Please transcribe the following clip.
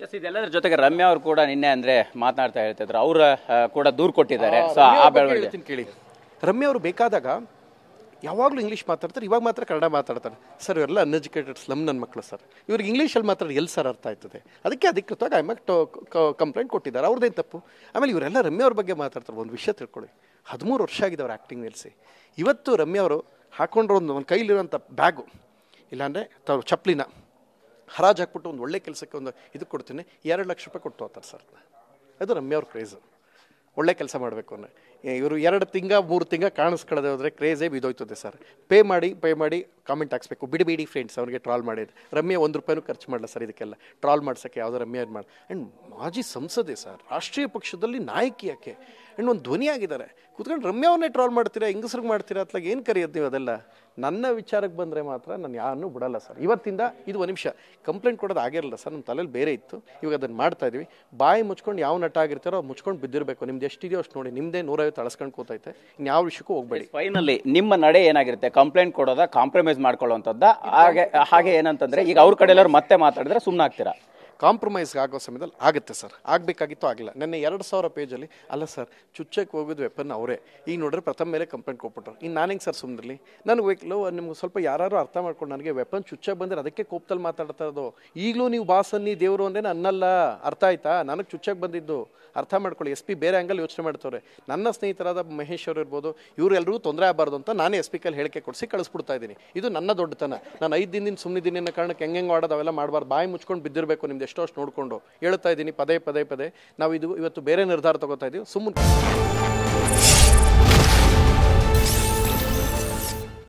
S, ಇದೆಲ್ಲದರ ಜೊತೆಗೆ ರಮ್ಯಾ ಅವರು ಕೂಡ ನಿನ್ನೆ ಅಂದ್ರೆ ಮಾತನಾಡ್ತಾ ಹೇಳ್ತಿದ್ರು, ಅವರ ಕೂಡ ದೂರು ಕೊಟ್ಟಿದ್ದಾರೆ. ಸೊ ಆ ಬೆಳವಣಿಗೆ ಕೇಳಿ, ರಮ್ಯಾ ಅವರು ಬೇಕಾದಾಗ ಯಾವಾಗಲೂ ಇಂಗ್ಲೀಷ್ ಮಾತಾಡ್ತಾರೆ, ಇವಾಗ ಮಾತ್ರ ಕನ್ನಡ ಮಾತಾಡ್ತಾರೆ. ಸರ್ ಇವರೆಲ್ಲ ಅನ್ಎಜುಕೇಟೆಡ್ ಸ್ಲಮ್ ನನ್ನ ಮಕ್ಕಳು ಸರ್, ಇವ್ರಿಗೆ ಇಂಗ್ಲೀಷಲ್ಲಿ ಮಾತಾಡಿ ಎಲ್ಲಿ ಸರ್ ಅರ್ಥ ಆಯ್ತದೆ? ಅದಕ್ಕೆ ಅಧಿಕೃತವಾಗಿ ಕಂಪ್ಲೇಂಟ್ ಕೊಟ್ಟಿದ್ದಾರೆ, ಅವ್ರದ್ದೇನು ತಪ್ಪು? ಆಮೇಲೆ ಇವರೆಲ್ಲ ರಮ್ಯಾ ಅವ್ರ ಬಗ್ಗೆ ಮಾತಾಡ್ತಾರೆ. ಒಂದು ವಿಷಯ ತಿಳ್ಕೊಳ್ಳಿ, 13 ವರ್ಷ ಆಗಿದೆ ಅವ್ರು ಆ್ಯಕ್ಟಿಂಗ್ ನಿಲ್ಲಿಸಿ. ಇವತ್ತು ರಮ್ಯಾ ಅವರು ಹಾಕೊಂಡ್ರೆ ಒಂದು ಕೈಲಿರೋಂಥ ಬ್ಯಾಗು ಇಲ್ಲಾಂದರೆ ತಾವು ಚಪ್ಪಲಿನ ಹರಾಜು ಹಾಕ್ಬಿಟ್ಟು ಒಂದು ಒಳ್ಳೆ ಕೆಲಸಕ್ಕೆ ಒಂದು ಇದು ಕೊಡ್ತೀನಿ, 2 ಲಕ್ಷ ರೂಪಾಯಿ ಕೊಟ್ಟು ಹೋಗ್ತಾರೆ ಸರ್. ಅದು ರಮ್ಯಾ ಅವ್ರ ಕ್ರೇಜು, ಒಳ್ಳೆ ಕೆಲಸ ಮಾಡಬೇಕು ಅಂದರೆ. ಇವರು 2 ತಿಂಗ 3 ತಿಂಗ ಕಾಣಿಸ್ಕೊಳ್ಳದೆ ಹೋದರೆ ಕ್ರೇಜೇ ಬಿದ್ದೋಯ್ತದೆ ಸರ್. ಪೇ ಮಾಡಿ ಕಾಮೆಂಟ್ ಹಾಕ್ಸ್ಬೇಕು, ಬಿಡಿ ಫ್ರೆಂಡ್ಸ್ ಅವ್ರಿಗೆ ಟ್ರಾಲ್ ಮಾಡಿದ್ರು. ರಮ್ಯಾ 1 ರೂಪಾಯಿನೂ ಖರ್ಚು ಮಾಡಲ್ಲ ಸರ್ ಇದಕ್ಕೆಲ್ಲ, ಟ್ರಾಲ್ ಮಾಡ್ಸೋಕ್ಕೆ ಯಾವುದೋ ರಮ್ಯಾ ಇದು ಮಾಡಿ. ಆ್ಯಂಡ್ ಮಾಜಿ ಸಂಸದೆ ಸರ್, ರಾಷ್ಟ್ರೀಯ ಪಕ್ಷದಲ್ಲಿ ನಾಯಕಿ ಯಾಕೆ, ಆ್ಯಂಡ್ ಒಂದು ಧ್ವನಿಯಾಗಿದ್ದಾರೆ. ಕೂತ್ಕೊಂಡು ರಮ್ಯಾವನ್ನೇ ಟ್ರಾಲ್ ಮಾಡ್ತೀರಾ, ಹೆಂಗಸ್ರಿಗೆ ಮಾಡ್ತೀರಾ, ಅತ್ಲಾಗ ಏನು ಕರೆಯೋದು ನೀವು? ಅದೆಲ್ಲ ನನ್ನ ವಿಚಾರಕ್ಕೆ ಬಂದರೆ ಮಾತ್ರ ನಾನು ಯಾರನ್ನೂ ಬಿಡಲ್ಲ ಸರ್. ಇವತ್ತಿಂದ ಇದು 1 ನಿಮಿಷ ಕಂಪ್ಲೇಂಟ್ ಕೊಡೋದು ಆಗಿರಲ್ಲ ಸರ್, ನಮ್ಮ ತಲೆಯಲ್ಲಿ ಬೇರೆ ಇತ್ತು, ಇವಾಗ ಅದನ್ನು ಮಾಡ್ತಾ ಇದೀವಿ. ಬಾಯಿ ಮುಚ್ಕೊಂಡು ಯಾವ ನಟ ಆಗಿರ್ತಾರೋ ಮುಚ್ಕೊಂಡು ಬಿದ್ದಿರಬೇಕು. ನಿಮ್ದು ಎಷ್ಟಿದೆಯೋ ಅಷ್ಟು ನೋಡಿ, ನಿಮ್ಮದೇ 150 ಅಳಸ್ಕೊಂಡು ಕೂತೈತೆ, ಇನ್ಯಾವ ವಿಷಯಕ್ಕೂ ಹೋಗಬೇಡಿ. ಫೈನಲಿ ನಿಮ್ಮ ನಡೆ ಏನಾಗಿರುತ್ತೆ? ಕಂಪ್ಲೇಂಟ್ ಕೊಡೋದ, ಕಾಂಪ್ರಮೈಸ್ ಮಾಡ್ಕೊಳ್ಳುವಂಥದ್ದ? ಹಾಗೆ ಏನಂತಂದ್ರೆ ಈಗ ಅವ್ರ ಕಡೆ ಎಲ್ಲರೂ ಮತ್ತೆ ಮಾತಾಡಿದ್ರೆ ಸುಮ್ಮನೆ ಆಗ್ತೀರಾ? ಕಾಂಪ್ರಮೈಸ್ಗೆ ಆಗೋ ಸಮಯದಲ್ಲಿ ಆಗುತ್ತೆ ಸರ್, ಆಗಬೇಕಾಗಿತ್ತು ಆಗಿಲ್ಲ. ನೆನ್ನೆ 2,000 ಪೇಜಲ್ಲಿ ಅಲ್ಲ ಸರ್, ಚುಚ್ಚಕ್ಕೆ ಹೋಗೋದು ವೆಪನ್ ಅವರೇ. ಈಗ ನೋಡ್ರೆ ಪ್ರಥಮ ಮೇಲೆ ಕಂಪ್ಲೇಂಟ್ ಕೊಟ್ಬಿಟ್ರು. ಇನ್ನು ನಾನು ಹೆಂಗೆ ಸರ್ ಸುಮ್ಮನಿರಲಿ? ನನಗೆ ಬೇಕಲ್ಲ, ನಿಮ್ಗೆ ಸ್ವಲ್ಪ ಯಾರು ಅರ್ಥ ಮಾಡ್ಕೊಂಡು, ನನಗೆ ವೆಪನ್ ಚುಚ್ಚಕ್ಕೆ ಬಂದರೆ ಅದಕ್ಕೆ ಕೋಪದಲ್ಲಿ ಮಾತಾಡ್ತಾ ಇರೋದು. ಈಗಲೂ ನೀವು ಬಾಸನ್ನಿ ದೇವರು ಅಂದೇನು ಅನ್ನಲ್ಲ, ಅರ್ಥ ಆಯ್ತಾ? ನನಗೆ ಚುಚ್ಚಕ್ಕೆ ಬಂದಿದ್ದು ಅರ್ಥ ಮಾಡ್ಕೊಳ್ಳಿ. SP ಬೇರೆ ಆ್ಯಂಗಲ್ ಯೋಚನೆ ಮಾಡ್ತವ್ರೆ. ನನ್ನ ಸ್ನೇಹಿತರಾದ ಮಹೇಶ್ ಅವರು ಇರ್ಬೋದು, ಇವರೆಲ್ಲರೂ ತೊಂದರೆ ಆಗಬಾರ್ದು ಅಂತ ನಾನೇ SP ಕಲ್ಲಿ ಹೇಳಿಕೆ ಕೊಡಿಸಿ ಕಳಿಸ್ಬಿಡ್ತಾ ಇದ್ದೀನಿ. ಇದು ನನ್ನ ದೊಡ್ಡತನ. ನಾನು 5 ದಿನದಿಂದ ಸುಮ್ಮನಿದ್ದೀನಿ ಅನ್ನೋ ಕಾರಣಕ್ಕೆ ಹೆಂಗೆ ಮಾಡೋದು ಅವೆಲ್ಲ ಮಾಡಬಾರ್ದು. ಬಾಯಿ ಮುಚ್ಕೊಂಡು ಬಿದ್ದಿರಬೇಕು, ನಿಮ್ದು ಎಷ್ಟೋ ಅಷ್ಟು ನೋಡಿಕೊಂಡು ಹೇಳ್ತಾ ಇದ್ದೀನಿ. ಪದೇ ನಾವು ಇವತ್ತು ಬೇರೆ ನಿರ್ಧಾರ ತಗೋತಾ ಇದ್ದೀವಿ. ಸುಮ್ಮನೆ